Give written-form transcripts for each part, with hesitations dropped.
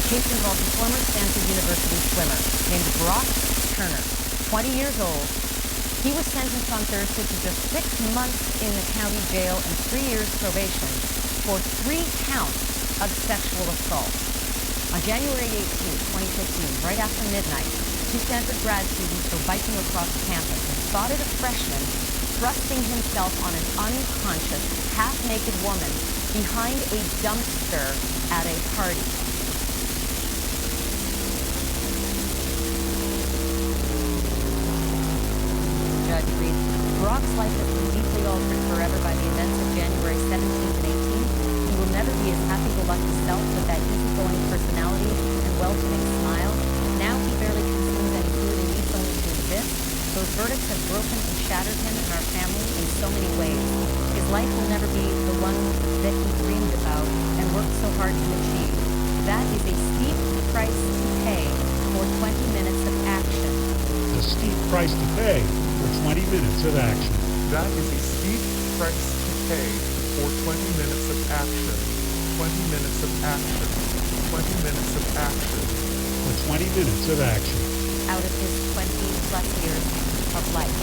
case involves a former Stanford University swimmer named Brock Turner, 20 years old. He was sentenced on Thursday to just 6 months in the county jail and 3 years probation for 3 counts of sexual assault. On January 18, 2015, right after midnight, 2 Stanford grad students were biking across campus and spotted a freshman thrusting himself on an unconscious, half-naked woman behind a dumpster at a party. Judge reads, Brock's life has been deeply altered forever by the events of January 17th and 18th. He will never be his happy-go-lucky self with that easygoing personality and welcoming smile. Now he barely consumes any food and eats only to exist. Those verdicts have broken and shattered him and our family in so many ways. His life will never be the one that he dreamed about and worked so hard to achieve. That is a steep price to pay for 20 minutes of action. A steep price to pay for 20 minutes of action. That is a steep price to pay for 20 minutes of action. 20 minutes of action. 20 minutes of action. For 20 minutes of action. Out of his 20-plus years of life.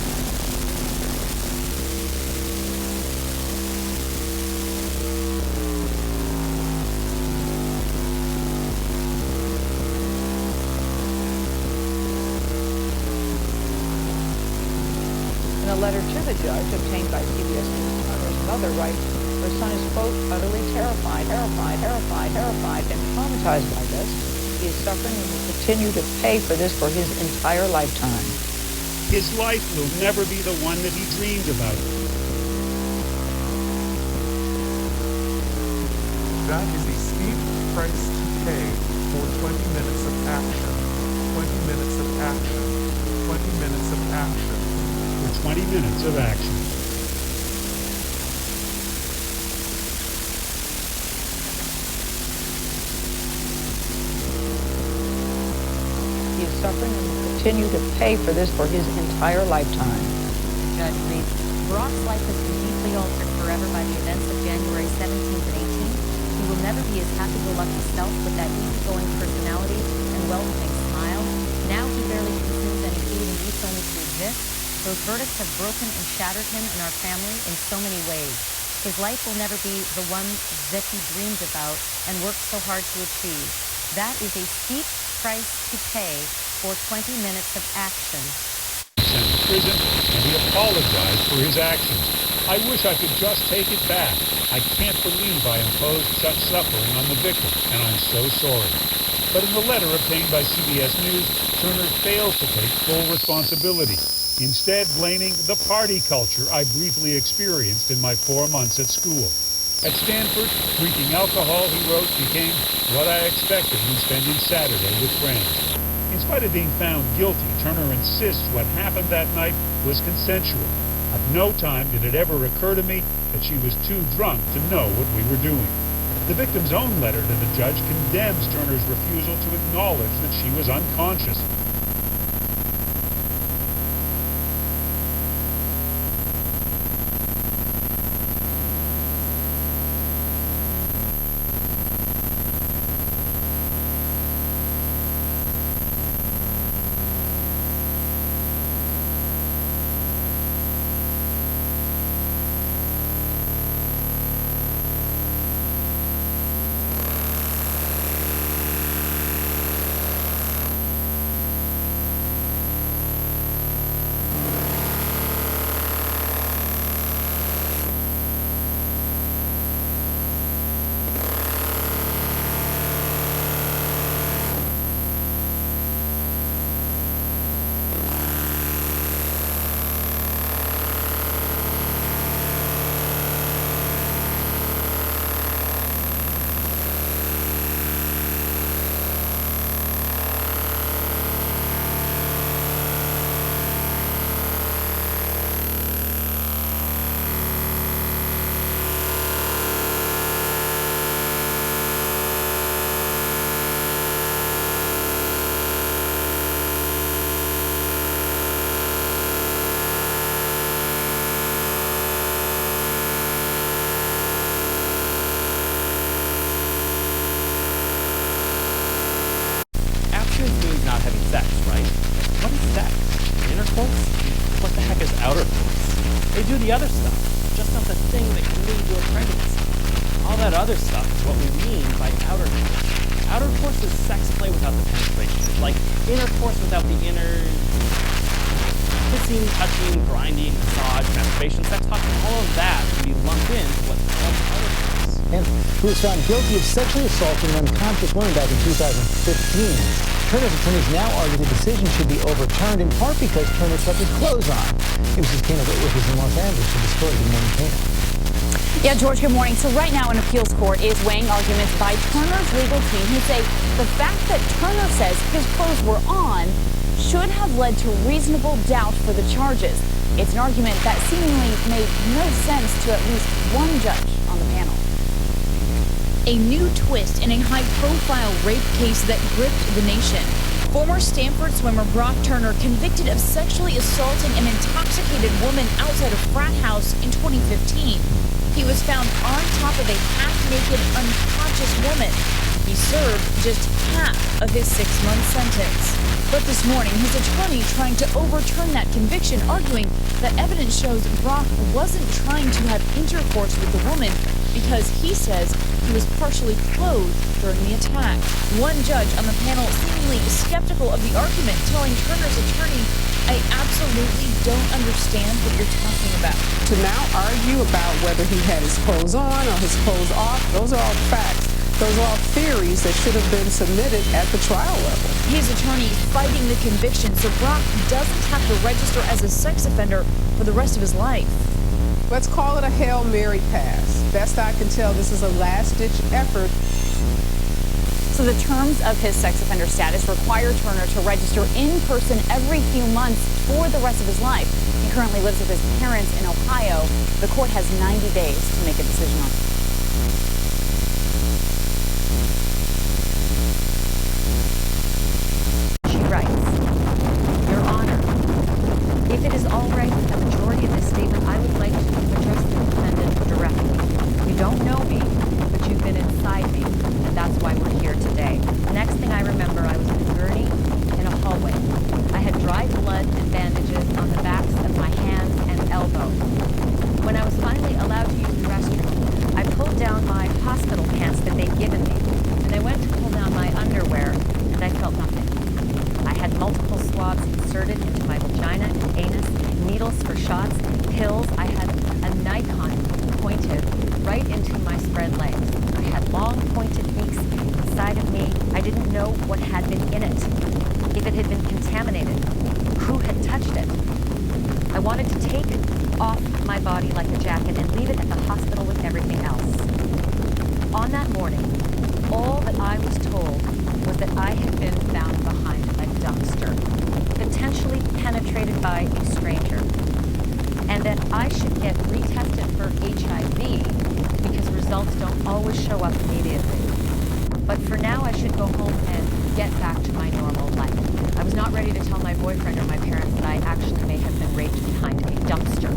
In a letter to the judge obtained by CBS News, Turner's mother writes, her son is, quote, utterly terrified, and traumatized by this. He is suffering and will continue to pay for this for his entire lifetime. His life will never be the one that he dreamed about. That is a steep price to pay for 20 minutes of action. 20 minutes of action. 20 minutes of action. For 20 minutes of action. He is suffering and will continue to pay for this for his entire lifetime. Judge reads, Brock's life has been deeply altered forever by the events of January 17th and 18th. He will never be his happy-go-lucky self with that easygoing personality and welcoming smile. Now he barely consumes any food and eats only to exist. Those verdicts have broken and shattered him and our family in so many ways. His life will never be the one that he dreamed about and worked so hard to achieve. That is a steep price to pay for 20 minutes of action. Sent to prison, and he apologized for his actions. I wish I could just take it back. I can't believe I imposed such suffering on the victim, and I'm so sorry. But in the letter obtained by CBS News, Turner fails to take full responsibility, instead blaming the party culture I briefly experienced in my 4 months at school. At Stanford, drinking alcohol, he wrote, became what I expected when spending Saturday with friends. In spite of being found guilty, Turner insists what happened that night was consensual. At no time did it ever occur to me that she was too drunk to know what we were doing. The victim's own letter to the judge condemns Turner's refusal to acknowledge that she was unconscious. force? What the heck is outer force? They do the other stuff, just not the thing that can lead to a pregnancy. All that other stuff is what we mean by outer force. Outer force is sex play without the penetration. It's like inner force without the inner kissing, touching, grinding, massage, masturbation, sex talking, all of that can be lumped into what's called outer force. And who was found guilty of sexually assaulting an unconscious woman back in 2015. Turner's attorneys now argue the decision should be overturned, in part because Turner kept his clothes on. ABC Kana Whitworth is in Los Angeles for the story. Good morning, Kana. Yeah, George, good morning. So right now an appeals court is weighing arguments by Turner's legal team who say the fact that Turner says his clothes were on should have led to reasonable doubt for the charges. It's an argument that seemingly made no sense to at least one judge on the panel. A new twist in a high-profile rape case that gripped the nation. Former Stanford swimmer Brock Turner convicted of sexually assaulting an intoxicated woman outside a frat house in 2015. He was found on top of a half-naked, unconscious woman. He served just half of his 6-month sentence. But this morning, his attorney trying to overturn that conviction, arguing that evidence shows Brock wasn't trying to have intercourse with the woman because he says he was partially clothed during the attack. One judge on the panel seemingly skeptical of the argument, telling Turner's attorney, "I absolutely don't understand what you're talking about." To now argue about whether he had his clothes on or his clothes off, those are all facts. Those are all theories that should have been submitted at the trial level. His attorney fighting the conviction so Brock doesn't have to register as a sex offender for the rest of his life. Let's call it a Hail Mary pass. Best I can tell, this is a last-ditch effort. So the terms of his sex offender status require Turner to register in person every few months for the rest of his life. He currently lives with his parents in Ohio. The court has 90 days to make a decision on it. She writes, Your Honor, if it is all right with the majority of this statement, I would like to address the defendant directly. You don't know me, but you've been inside me, and that's why we're here today. Next thing I remember, I was in a gurney in a hallway. I had dried blood and bandages on the backs of my hands and elbows. When I was finally allowed to use the restroom, I pulled down my hospital pants that they'd given me, and I went to pull down my underwear, and I felt nothing. I had multiple swabs inserted into my vagina and anus, needles for shots, pills. I had a Nikon pointed right into my spread legs. I had long pointed beaks inside of me. I didn't know what had been in it, if it had been contaminated, who had touched it. I wanted to take off my body like a jacket and leave it at the hospital with everything else. On that morning, all that I was told was that I had been found behind a dumpster, potentially penetrated by a stranger, and that I should get retested for HIV because results don't always show up immediately. But for now, I should go home and get back to my normal life. I was not ready to tell my boyfriend or my parents that I actually may have been raped behind a dumpster,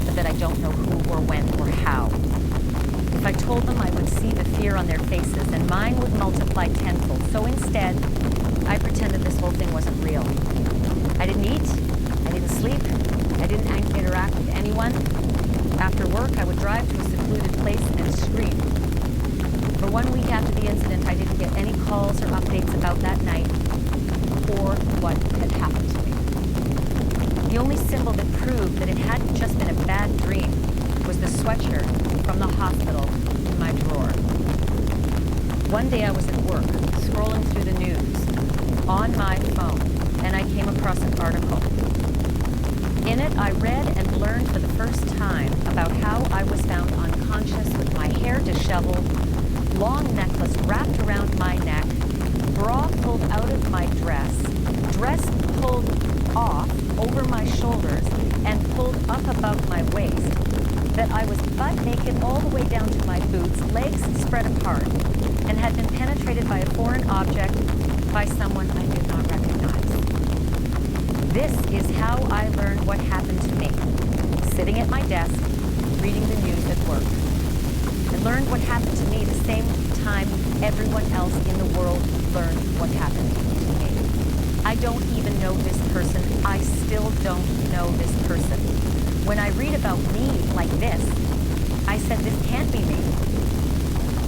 but that I don't know who or when or how. If I told them, I would see the fear on their faces, and mine would multiply tenfold. So instead, I pretended this whole thing wasn't real. I didn't eat, I didn't sleep, I didn't interact with anyone. After work, I would drive to a secluded place and scream. For 1 week after the incident, I didn't get any calls or updates about that night or what had happened to me. The only symbol that proved that it hadn't just been a bad dream was the sweatshirt from the hospital in my drawer. One day I was at work, scrolling through the news on my phone, and I came across an article. In it, I read and learned for the first time about how I was found unconscious with my hair disheveled, long necklace wrapped around my neck, bra pulled out of my dress pulled off over my shoulders and pulled up above my waist, that I was butt naked all the way down to my boots, legs spread apart, and had been penetrated by a foreign object by someone I did not recognize. This is how I learned what happened to me, sitting at my desk, reading the news at work. I learned what happened to me the same time everyone else in the world learned what happened to me. I don't even know this person. I still don't know this person. When I read about me like this, I said, this can't be me.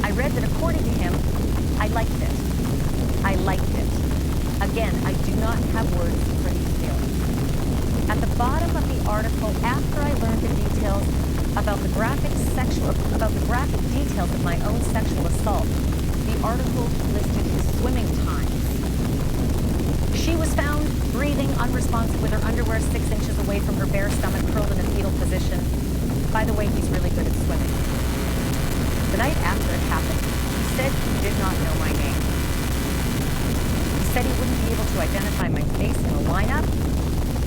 I read that according to him, I liked it. I liked it. Again, I do not have words for these feelings. At the bottom of the article, after I learned the details about the graphic details of my own sexual assault, the article listed his swimming times. She was found breathing unresponsive with her underwear 6 inches away from her bare stomach, curled in a fetal position. By the way, he's really good at swimming. The night after it happened, he said he did not know my name. He said he wouldn't be able to identify my face in a lineup.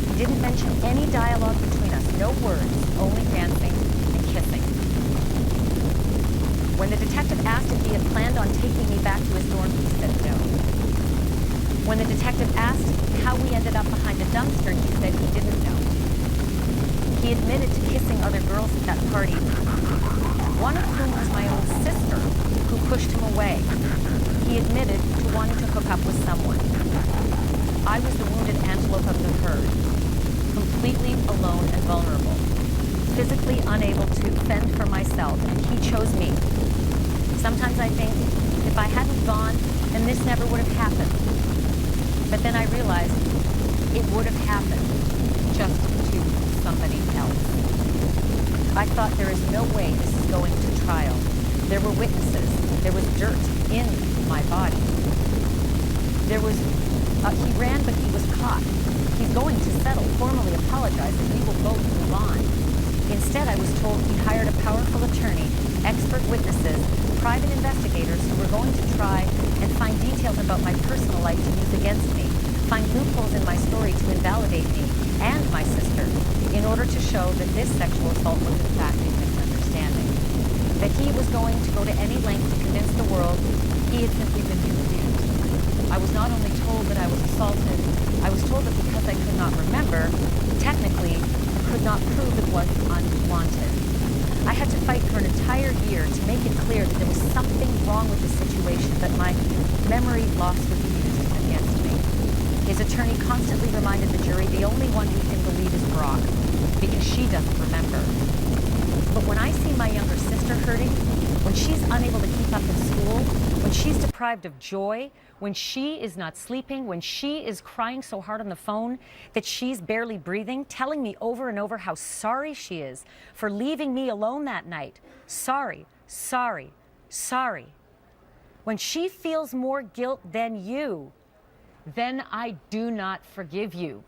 He didn't mention any dialogue between us, no words, only dancing and kissing. When the detective asked if he had planned on taking me back to his dorm, he said no. When the detective asked how we ended up behind a dumpster, he said he didn't know. He admitted to kissing other girls at that party, one of whom was my own sister, who pushed him away. He admitted to wanting to hook up with someone. I was the wounded antelope of the herd, completely alone and vulnerable, physically unable to fend for myself, and he chose me. Sometimes I think, if I hadn't gone, then this never would have happened. But then I realized it would have happened just to somebody else. I thought, there is no way this is going to trial. There were witnesses. There was dirt in my body. There was, he ran, but he was caught. He's going to settle, formally apologize, and we will both move on. Instead, I was told he hired a powerful attorney, expert witnesses, private investigators who were going to try and find details about my personal life to use against me, find loopholes in my story to invalidate me and my sister, in order to show that this sexual assault was in fact a misunderstanding. That he was going to go to any length to convince the world he had simply been confused. I was not only told that I was assaulted, I was told that because I could not remember, technically, I could not prove it was unwanted. I had to fight for an entire year to make it clear that there was something wrong with the situation, that my memory loss would be used against me. His attorney constantly reminded the jury the only one we can believe is Brock, because she doesn't remember. But when I see my younger sister hurting, when she's unable to keep up in school, when she's deprived of joy, when she is not sleeping, when she is crying so hard on the phone that she's barely breathing, telling me over and over how sorry she is for leaving me alone that night. Sorry, sorry, sorry. When she feels more guilt than you, then I do not forgive you.